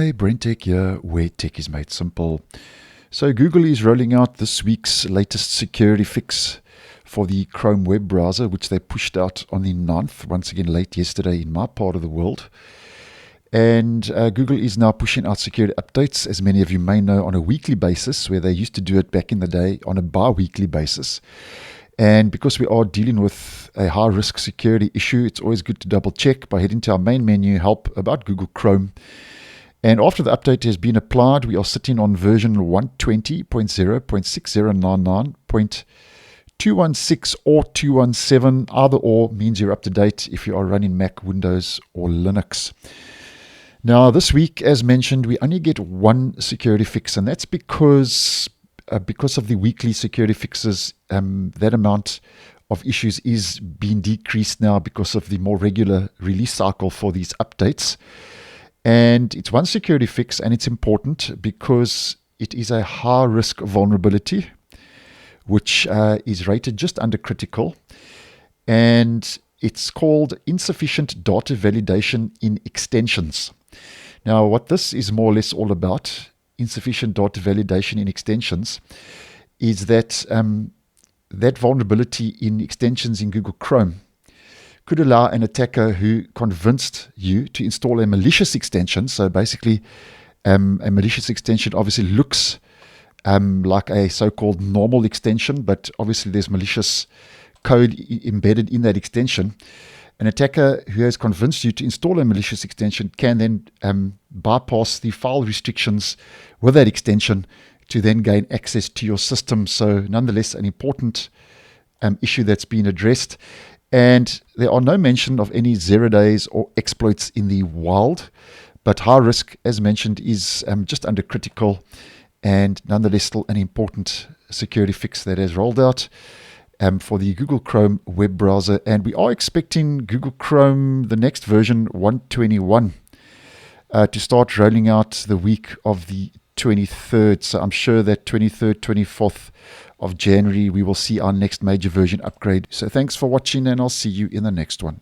Hi, BrenTech here, where tech is made simple. So Google is rolling out this week's latest security fix for the Chrome web browser, which they pushed out on the 9th, once again late yesterday in my part of the world. And Google is now pushing out security updates, as many of you may know, on a weekly basis, where they used to do it back in the day on a bi-weekly basis. And because we are dealing with a high-risk security issue, it's always good to double-check by heading to our main menu, Help, about Google Chrome. And after the update has been applied, we are sitting on version 120.0.6099.216 or 217. Either or means you're up to date if you are running Mac, Windows, or Linux. Now, this week, as mentioned, we only get one security fix, and that's because of the weekly security fixes, that amount of issues is being decreased now because of the more regular release cycle for these updates. And it's one security fix, and it's important because it is a high-risk vulnerability, which is rated just under critical. And it's called Insufficient Data Validation in Extensions. Now, what this is more or less all about, insufficient data validation in extensions, is that that vulnerability in extensions in Google Chrome could allow an attacker who convinced you to install a malicious extension. So basically, a malicious extension obviously looks like a so-called normal extension, but obviously there's malicious code embedded in that extension. An attacker who has convinced you to install a malicious extension can then bypass the file restrictions with that extension to then gain access to your system. So nonetheless, an important issue that's been addressed. And there are no mention of any 0 days or exploits in the wild, but high risk, as mentioned, is just under critical, and nonetheless still an important security fix that has rolled out for the Google Chrome web browser. And we are expecting Google Chrome, the next version 121, to start rolling out the week of the 23rd. So I'm sure that 23rd, 24th of January, we will see our next major version upgrade. So thanks for watching, and I'll see you in the next one.